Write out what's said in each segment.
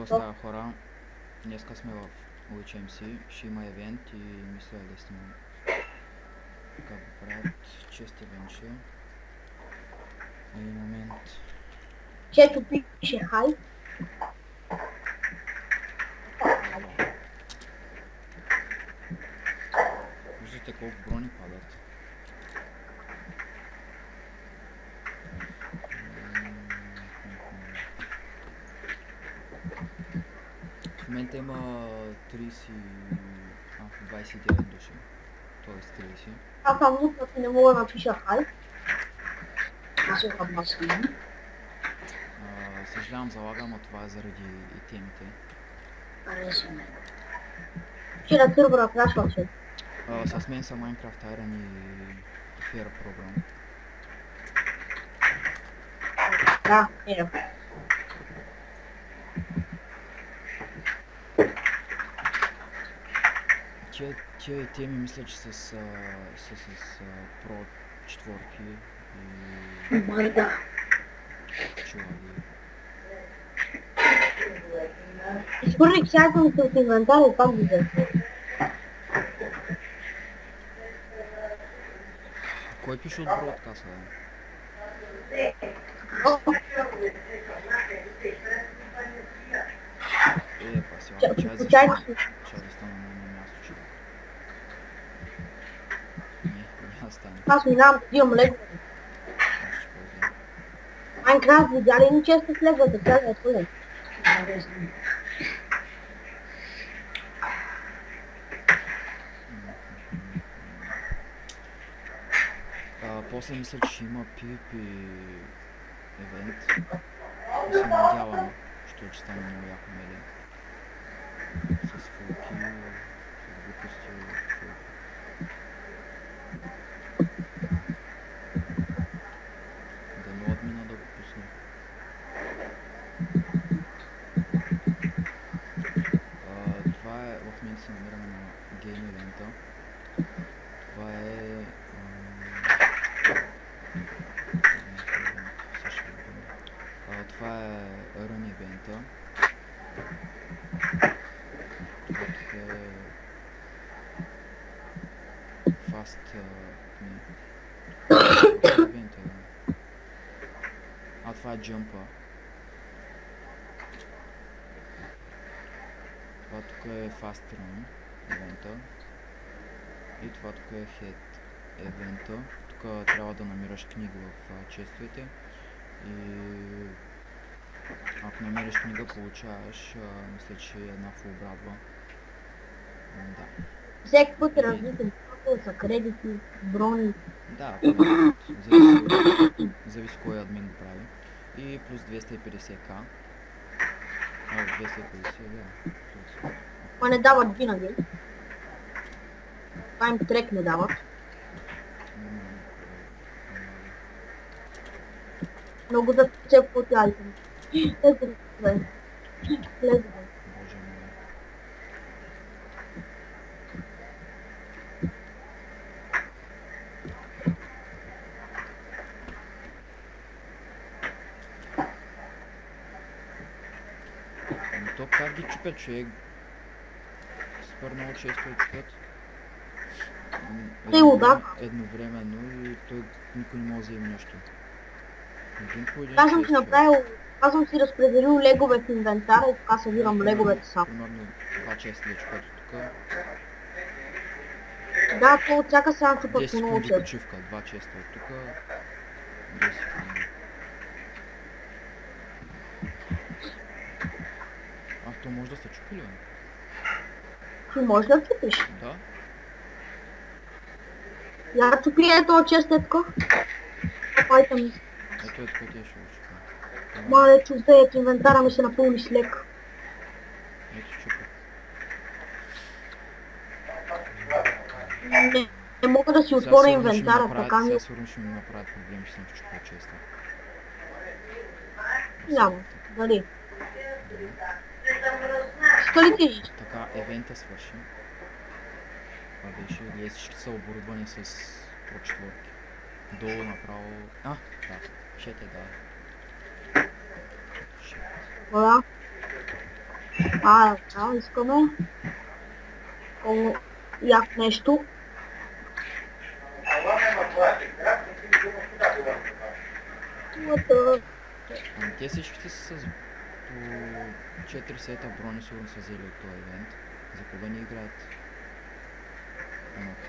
какво става, хора? Днеска сме в UHMC, ще има евент и мисля да снимам как го правят. Чест евентче. Един момент. Чето пише хай. Виждате колко брони падат. В момента има 29 души. Тоест 30. Аз съм мутнат и не мога да напиша хай. Аз съм хабмасвам. Съжалявам, залагам, а това е заради и темите. Вчера сървъра крашваше. С мен са Minecraft Iron и Fair Program. Да, е. Тия теми мисля, че са с Pro 4 и Да. чулаги. Изхвърлих всяко ми се от инвентаря и пак го взех. Кой пише от бродкаста? Пасила, чай за Чай. Чай да стана на едно място, човек. Не, няма да стане. Аз минавам, имам лего. Ще ползвам. Майнкрафт видя ли ни често с леговете? Сега да отворим. После мисля, че ще има PvP евент. И се надявам, ще стане много яко медиа. С фулки, с глупости. Дано админа да го пусне. Това е, в момента се намираме на гейм евента. Това е... това е Run евента. Това тук е... Fast... евента. Това е Jump-а. Това тук е Fast Run евента. И това тук е Head евента. Тук трябва да намираш книги в честовете. И ако намериш книга, получаваш, мисля, че една фулбрадва. Да. Всеки път е различен. Са кредити, брони. Да, зависи кой админ го прави. И плюс 250к. 250, да. Това не дават винаги. Тайм трек не дават. Много да се потяйте. Лезо. Боже мой. То как ги чупят, човек? Супер много често ги чупят. Едновременно и той никой не може да вземе нещо. Аз съм си направил, аз съм си разпределил легове в инвентара и така събирам леговете сам. Примерно 2 честа да чупят тук. Да, то от всяка сега чупат 10 по много секунди често. почивка, 2 честа от тук. 10 секунди. То може да се чупи ли? Ти можеш да чупиш. Да. Я чупи ето честетко. Опайта ми. Ето е тук ти ще го чупа. Мале, чуздеят инвентара ми се напълни с лек. Ето чупа. Не мога да си отворя инвентара, така ми... Сега сигурно ще ми направят проблеми, че съм чупал честа. Няма, дали. Скали ти? Така, евента свърши. Това беше, гледай, всички са оборудвани с Pro 4. Долу направо... да, шете, да. Да. Да, искаме. Много як нещо. Тулата. Ами те всичките са с по 4 сета брони сигурно са взели от този ивент. За кога ни играят?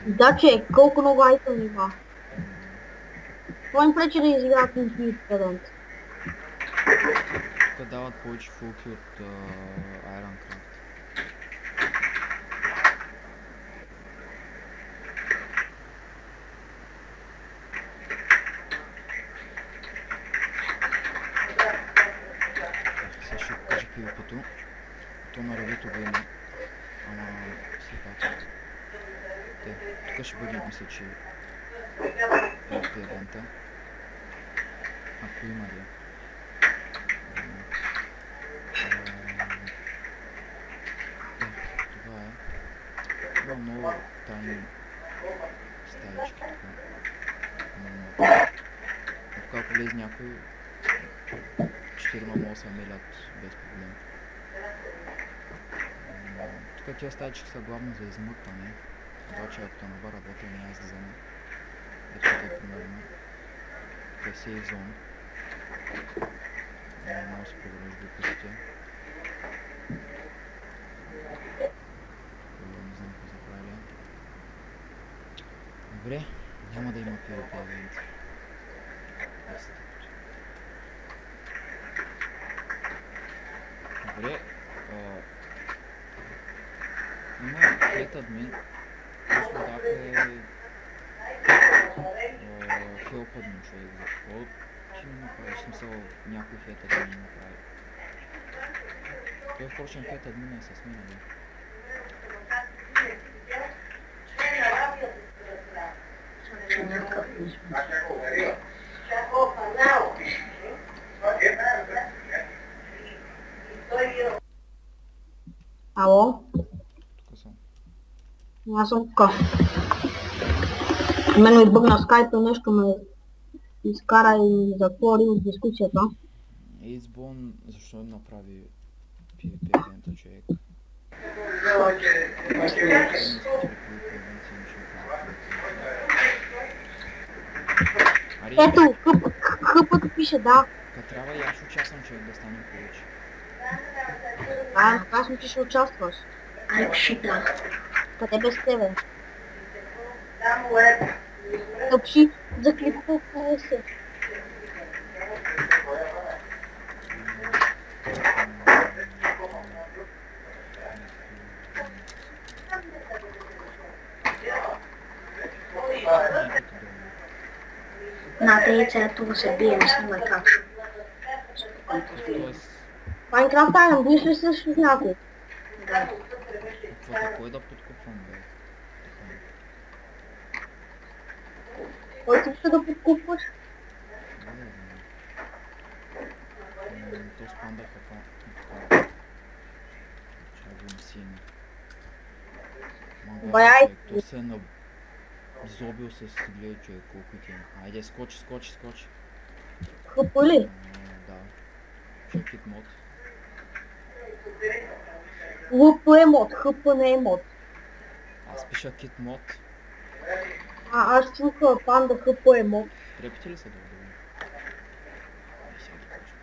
Да, че колко много айтъм има. Това им пречи да изиграят Infinite Event. Тук дават повече фулки от Ironcraft. Сега ще покажа PvP-то. То на ревито го има. Ама все пак. Тук ще бъде, мисля, че PvP евента. Ако има да. Това е. Има много тайни стаички тук. Тук ако влезе някой, 4 могат да се мелят без проблем. Тук тия стаички са главно за измъкване. Обаче ако те наба работи, няма да вземе. Ето тук е примерно. Тук е сейф зон. Може да се провериш глупостите. Не знам какво заправили. Добре, няма да има PvP евент. Добре, има хейт админ, просто дахме хелп админ човек, за какво ти не направиш, смисъл някой хейт админ не направи. Той впрочем хейт админ е с мен, нали? Ало? Тук съм. Аз съм тук. Мен ми бъгна скайпа и нещо ме изкара и затвори от дискусията. Aceborn защо не направи PvP евента човек? Ето, хъпът пише да. Като трябва и аз ще участвам човек да стане повече. Аз ми че ще участваш. Ай, пиши да. Къде без тебе? Напиши за клипа се. На тейца това се бие, не снимай как. Тоест, Minecraft Island, биш ли също с някой? Да. какво такова да подкупвам, бе? Кой ти иска да подкупваш? То спандаха така. Ще го им сини. Бай, То се е назобил с гледай човек колко ти има. Айде, скочи. Хъпа ли? Да. Чекит мод. Лъпа е мод, хъпа не е мод. Аз пиша кит мод. Аз чуха панда хъпа е мод. Трепите ли са добре? Ай, сега да почвам.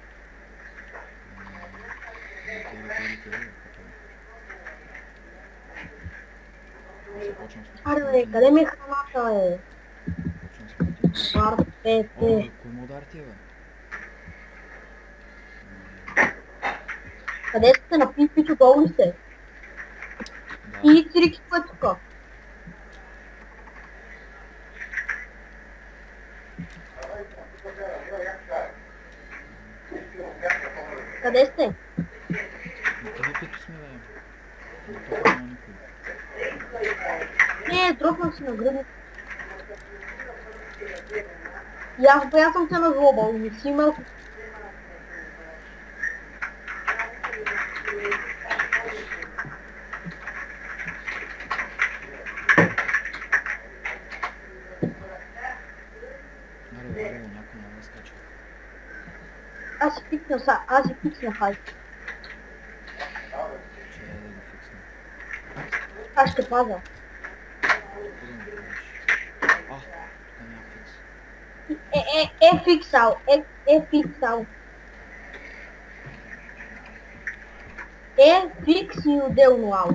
Ще почвам с... Аре бе, къде ми е храната бе? Почвам с пъти. Барда, О, те. кой му удар ти е, бе? Къде сте на пипичо, долу ли сте? Да. И Трикс е тук. Къде сте? На PvP-то сме, бе. Но тук няма никой. Не, дропнах си на гръбник. И аз съм се назлобал и ми си имал. Аре, някой няма да скача. Аз си пикнах, хай. ще пазя. Какво да направиш? А, тук няма фикс. Фиксал. Фиксал. Фикс и отделно ау.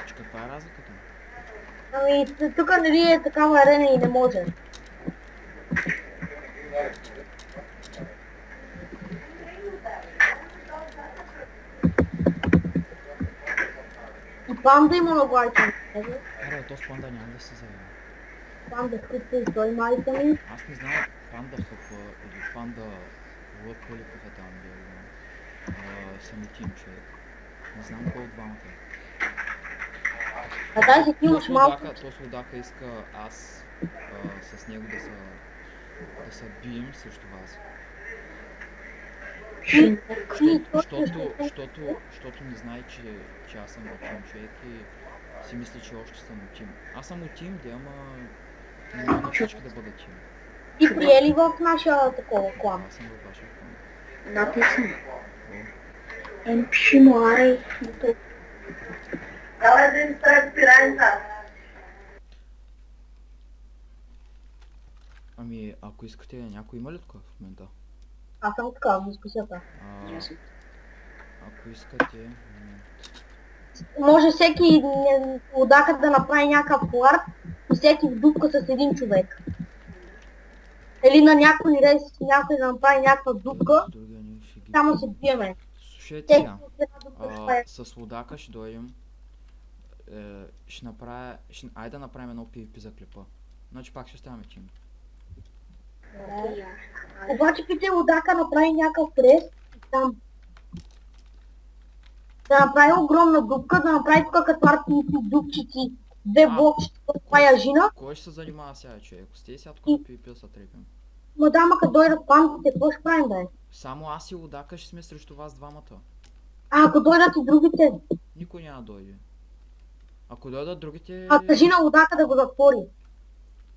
Че каква е разликата? Ами, тук нали е такава арена и не може. И панда има много айтеми. Аре, то с панда няма да се заеме. Панда хъпа и той има айтеми. Аз не знам панда хъпа или панда лък или каква там бе. Самотим човек. Не знам кой от двамата е. А тази ти имаш малко. То Слудака иска аз с него да се бием срещу вас. Защото не знае, че аз съм Тим човек и си мисли, че още съм Тим. Аз съм Тим, да, ама не мога на всички да бъда Тим. Ти приели в нашия такова клан? Аз съм във вашия клан. Да, ти съм. О, Пиши му, аре. Давай да им правят пиранца. ами, ако искате, някой има ли тук в момента? Аз съм така, в дискусията. Ако искате... Може всеки лудака да направи някакъв фларт и всеки в дупка с един човек. Или на някой рейс някой да направи някаква дупка, Другия ни ще ги... само се биеме. Слушайте Всеки сега. от една дупка ще прави. С Лудака ще дойдем. Ще направя... Айде да направим едно PvP за клипа. Значи пак ще оставяме тим. Обаче пите лудака направи някакъв прес и там. Да направи огромна дупка, да направи тук като арпийски дупчици, две блокчета, това е жина. Кой ще се занимава сега, човек? Ако сте сега тук на PvP да се трепим. Мадама, като дойдат пандите, какво ще правим, бе? Само аз и Лудака ще сме срещу вас двамата. А ако дойдат и другите? Никой няма да дойде. Ако дойдат другите... А кажи на лудака да го затвори.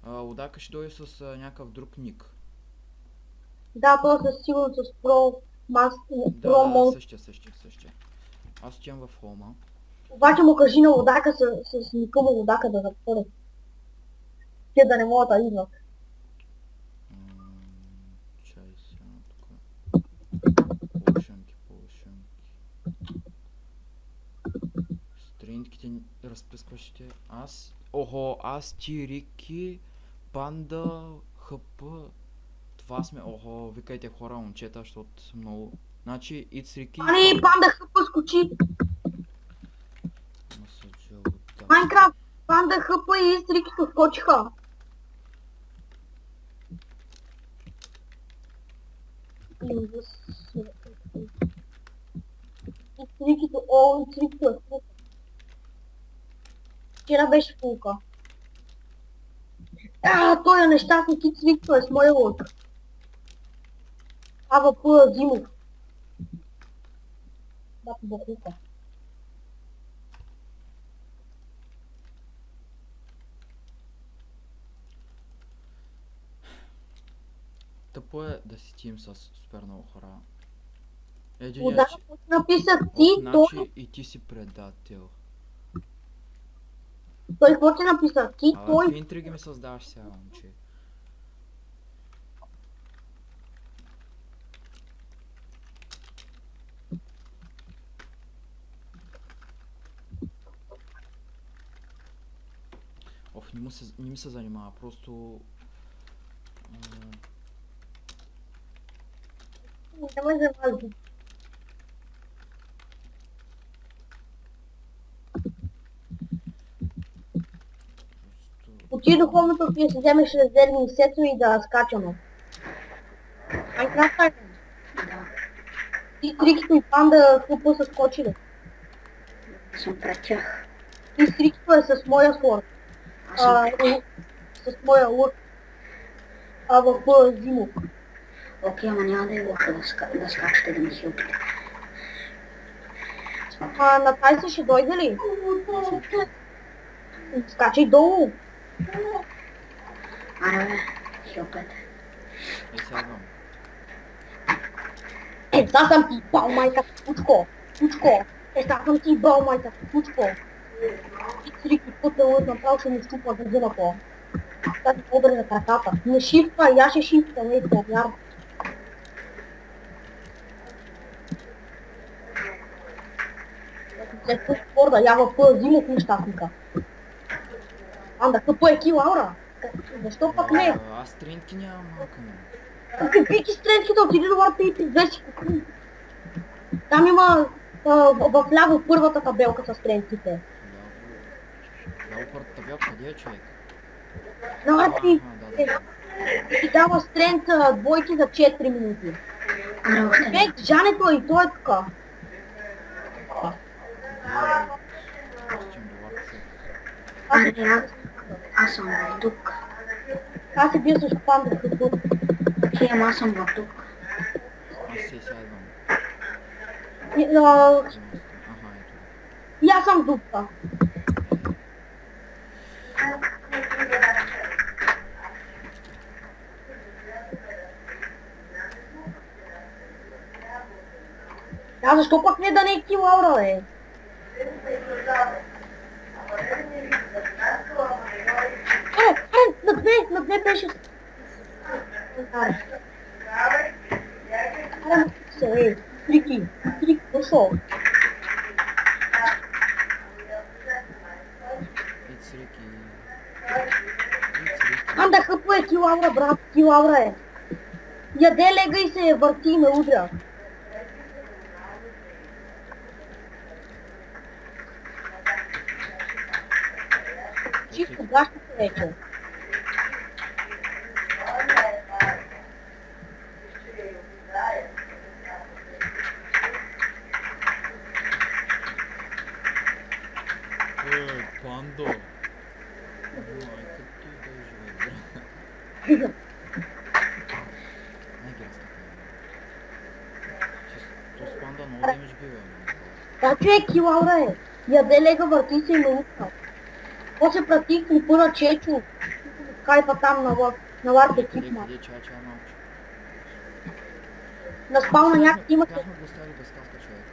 Лудака ще дойде с някакъв друг ник. Да, то със сигурност с про Да, мод. същия. Аз отивам в хома. Обаче му кажи на лудака с ника му лудака да затвори. Те да не могат да идват. Чай сега тук. Полшанки. Стринките разпръскващите. Аз, ти, Рики, Панда, ХП. Това сме. Викайте хора, момчета, защото много... Значи, It's Рики... Ани, панда хъпа скочи. Да. Майнкрафт, панда хъпа и стрикито скочиха. И стрикито е фулка. Вчера беше фулка. Той е нещастник и стрикито е с моя лък. АВП Зимов. Да, бахука. Тъпо е да си тим с супер много хора. Да, написах ти, Значи и ти си предател. той какво ти написа? Ти, той... Какви интриги ми създаваш сега, момче? Не ми се занимава, просто... Не ме замази. Отидох хомето, ти си вземеш резервни сетове и да скачаме. Майнкрафт е. Ти Трикито и Панда купа са скочили. Съм пред тях. И Трикито е с моя слор. Аз съм С моя лък. АВП Зимов. Окей, ама няма да е лошо да скачате да ми хилпите. На тази ще дойде ли? Скачай долу. Аре бе, хилпете. Сега идвам. Да съм ти пал, майка. Пучко. Щакам ти бал, майка, кучко. И трики пътъл, направо ще му щупа гъзена по. Тази по-добре на краката. Не шифта, я ще шифта, не е по-вярно. След по-спорда, я във взимах нещастника. Анда, къпо е кил, Аура? Защо пък не? Аз стринки нямам, малка ми. Какви стрелки да отиди до Warpaint и две си купи? Там има в ляво първата табелка с стрелките. Ляво първата табелка, къде е човек? На Warpaint Да, да. ти дава стрент двойки за 4 минути. Аре, още не. Човек, Жането и той е така. Аре, аз съм в тук. Аз се бия с панда като Хем, аз съм в тук. Аз се сядвам. а, Ага, ето. и аз съм дупка. А защо пък не да не е кил, Аура, бе? На две беше. Аре, се, трики, пошо. Ицрики. Анда хъпо е кил, Аура, брат, кил, Аура е. Яде лега и се върти и ме удря. Чисто гащите вече. Пандо. Майка ти да живее, бра. Не ги разтъпя. То с панда много демидж бива. Да, човек, кил, Аура е. Яде лега, върти се и ме удря. После пратих клипа на Чечо. Скайпа там на Лард екипма. Къде чая малко? На спална някъде има... Бяхме го оставили без каска, човек.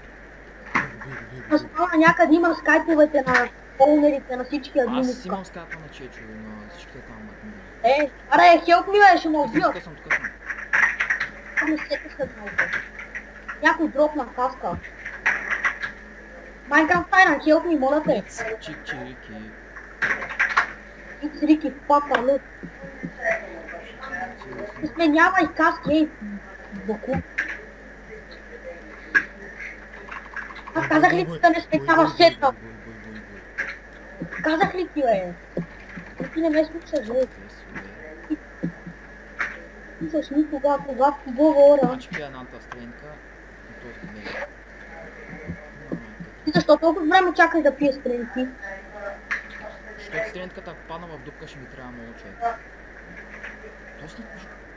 На спална някъде има скайповете на полнерите на всички Аз админи. имам скайпа на Чечо и на всичките там админи. Аре, хелп ми, бе, ще ме убият. Тук съм, тук съм. Ами сети след малко. Някой дропна каска. Minecraft Tyrant, help me, моля те. Чик-чирики. Икс Рики, папа, лък. Сменявай каски, ей, боку. Аз казах ли ти да не сменяваш сетна? Казах ли ти, бе? Ти не ме слушаш, бе. Слушаш никога, когато говоря. Значи пия едната стренка и то споделя. Ти защо толкова време чакай да пие стренки? Защото стренката ако падна в дупка ще ми трябва много човек. Точно,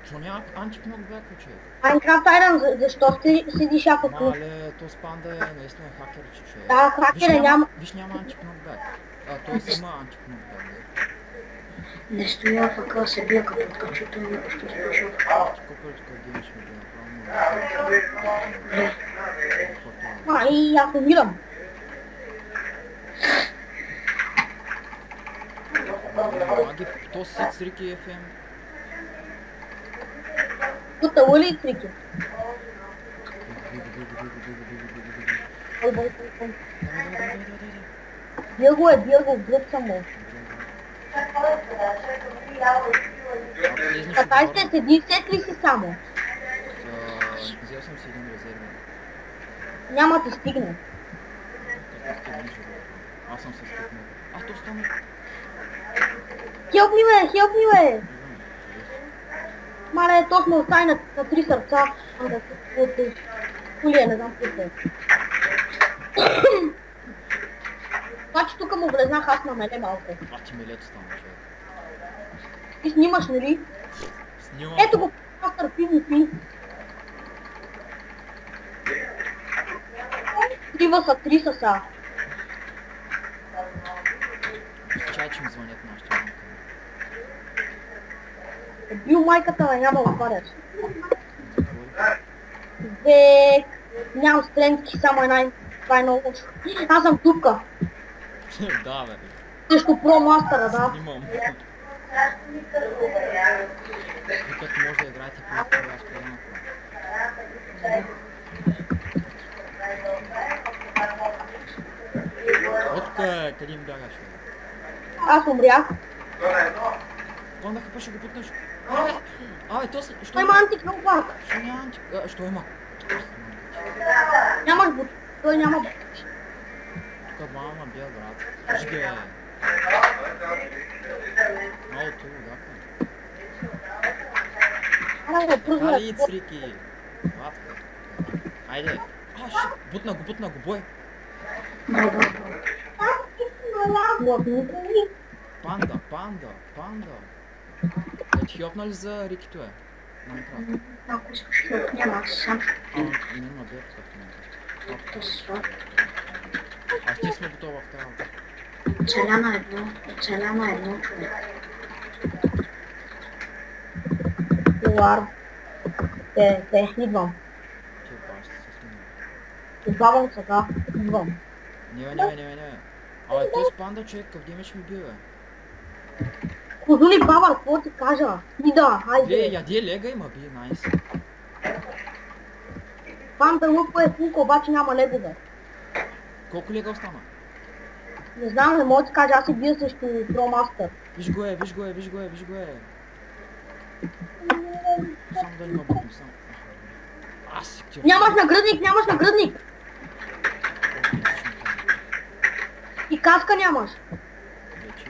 що няма антикнокбека човек? Minecraft Tyrant, защо седиш ако тук? Мале, то с панда е наистина хакерче човек. Да, хакера няма. Виж няма антикнокбек. Той си има антикнокбек, да. Не стоя в АК, се бия като откачето и ще спешил. Колко е такъв гейм ще ми го направим? А, и аз умирам. Маги, то си с Рики FM. Тута ули трики. Бил го, вглъб съм му. Катай се, седи, сет ли си само? Взел съм си един резервен. Няма ти стигне. Аз съм се стъпнал. То стана. Хелп ми бе! Мале, то сме остави на 3 сърца. Кулия, не знам какво е. Това, че тук му влезнах, аз намеле малко. Ти мелето стана, човек. Ти снимаш, нали? Снимам. Ето го, търпи ми пи. Три са са. Чай, че ми звънят нашите малка. Бил майката, бе, няма да пареш. Затвори. Век, нямам стренки, само Това е много лошо. Аз съм тупка. Да, бе. Също про мастера, да. Снимам. Докато може да играете по това, аз по едно. Отка, къде им бягаш, бе? Аз умрях. Панда хъпа ще го путнеш. То си... Що Той има антикнол парк. Що няма анти... Що има? Нямаш бут. Той няма бут. Тук мама бия, брат. Жге. Много ту, да. Ай, пръзна. Дали и црики. Ватка. Айде. Бутна го, бой. Браво. Панда. Да ти хилпна ли за Рикито е? Майнкрафт. Ако искаш хилп, няма, аз сам ще Не ме бия такъв момент. те сва. А ти сме готова в тази работа. Оцеля на едно човек. Лар. Идвам. Ти баш се снима. Избавам се, да. Идвам. Не. Абе, той с панда човек, къв демеш ми бил, бе? Козули баба, какво ти кажа? Да, хайде. Яде лега има би, найс. Панда лъпа е фулка, обаче няма легове. Колко лега остана? Не знам, не мога да ти кажа, аз се бия срещу Pro Master. Виж го е. Само да не ме бутна, само. Аз си ти... Нямаш нагръдник! И каска нямаш. Вече.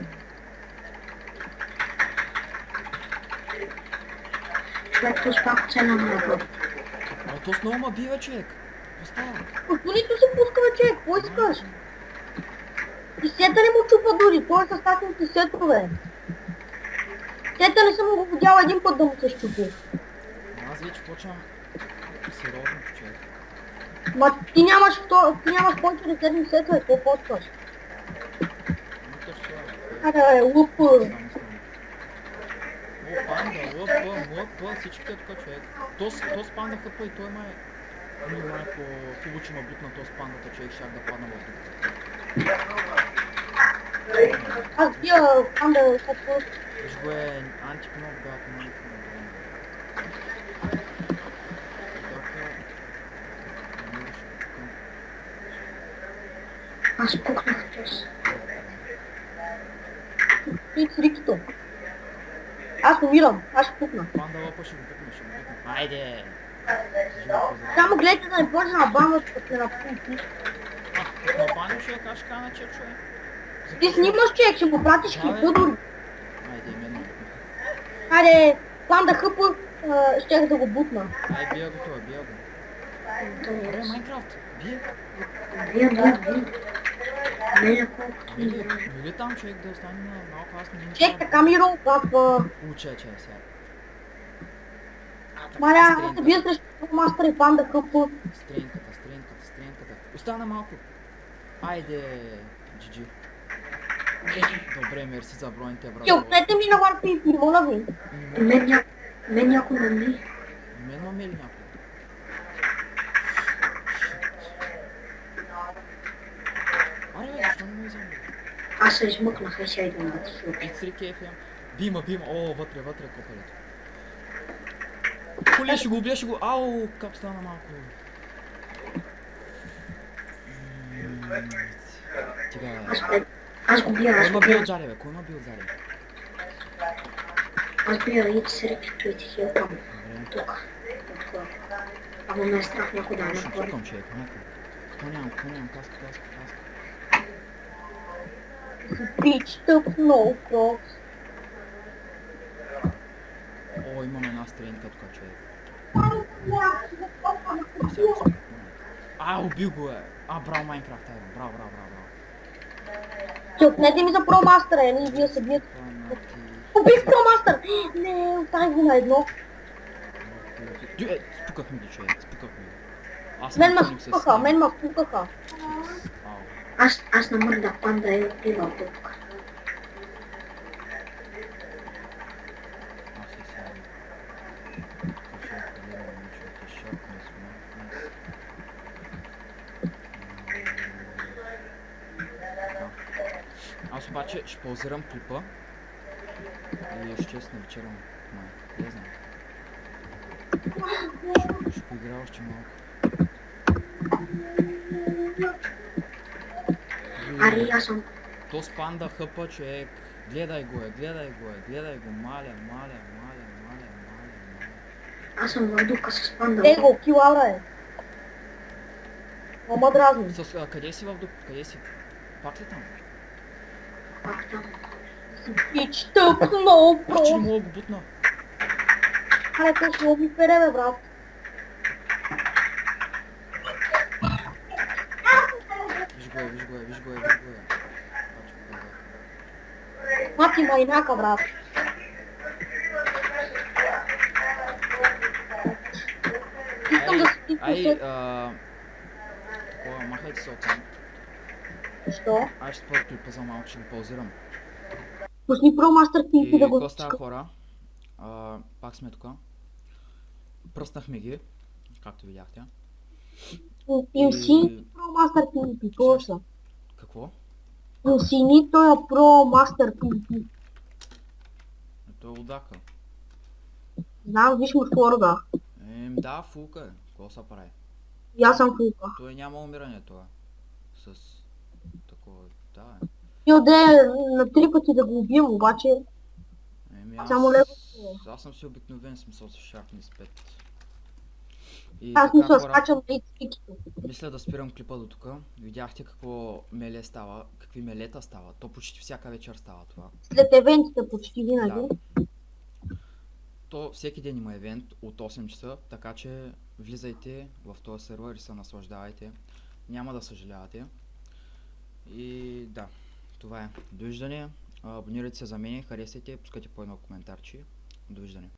Човек, то спак цена на едно. Абе, то с много ма бива, човек. Какво става? Нито се пуска, човек, какво искаш? И сета не му чупа дори, той е с такивите сетове. Сета не съм го видял един път да му се щупи. Аз вече почвам сериозно, човек. Ма ти нямаш повече резервни сетове, какво почваш? Ну то що? Аре, лупа. О, панда, лъпа, всичките е тук, човек. То с панда хъпа и той ма е... Ами майко, хубаво, че ма бутна то с пандата, човек, щях да падна в дух. Аз бия панда, какво? Виж го е антикнов, брат, майко. Аз пукнах тез. Ти с Рикито. Аз умирам, аз ще пукна. Панда лъпа ще го пукна. Айде! Живо поздрав. Само гледайте да не почне на бамата, като се напусни. На баню човек, аз ще кажа на чек, човек. Ти снимаш, човек, ще го пратиш клипа дори. Айде, именно. Хайде, панда хъпа, щях да го бутна. Ай, бия го това, бия го. Добре, Майнкрафт, бие. Бия. Меля колко ти. Мили там човек да остане на малко, аз не Човек, така ми ролкапа. Уча, че е сега. Маля, аз се бия срещу мастер и панда хъпа. Стренката. Остана малко. Айде, GG. Добре, мерси за броните, брат. Отнете ми на варпи, моля ви. Мен някой ме ми. Мен ма мели някой. Аре, бе, защо не ме взема? Аз се измъкнах и сега идвам да ти хилпя. It's 3 KFM. Бима. О, вътре копелето. Коле, ще го убия, Ау, кап стана малко. Тега. Аз го бия, Кой ма бил отзаде, бе? Аз бия и ти се рекито и ти хилпам. Добре. Тук. Ама ме е страх някой да не Ще хвори. фукам, човек, някой. Какво нямам, каска. Бич тъп, no cross. О, имам една стренка тук, човек. Убил го е. Браво, Майнкрафт, браво. Че отнете ми за Pro Master, или вие се бият. Убих Pro Master! Не, оставих го на едно. Спуках ми ги, човек, Мен ма спукаха. Аз намърдах панда и отбивам тук. Аз обаче ще паузирам клипа и ще честно вечерам. Не знам. Ще поиграя още малко. Ари, аз съм. То спанда хъпа, човек. Гледай го, гледай го. Маля. Аз съм в дупка с панда. Его, килара е. Ама дразни. Къде си в дупка? Къде си? Пак ли там? Пак там. Пич тъпно, Че не про. мога да го бутна. Хайде, то ще ми пере, бе, брат. Виж го е. Мати майнака, брат. Искам да си Ай, такова, махайте се оттам. Защо? Аз ще споря клипа за малко, ще го паузирам. Пусни Pro Master PvP И да го какво става, хора? Пак сме тук. Пръснахме ги, както видяхте. Инсини Pro Master PvP, точно. Какво? Инсини той е Pro Master PvP. То е лудака. Знам, виж му форда. Да, фулка е. Какво се прави? И аз съм фулка. Той няма умиране това. С такова, да. И отде на 3 пъти да го убием, обаче Аз, само леко. аз съм си обикновен смисъл с шахни с 5. И Аз така, мисля, хора, скачам на иксикито. мисля да спирам клипа до тук. Видяхте какво меле става, какви мелета става. То почти всяка вечер става това. След евентите почти винаги. Да. То всеки ден има евент от 8 часа, така че влизайте в този сервер и се наслаждавайте. Няма да съжалявате. И да, това е. Довиждане. Абонирайте се за мен, харесайте, пускайте по едно коментарче. Довиждане.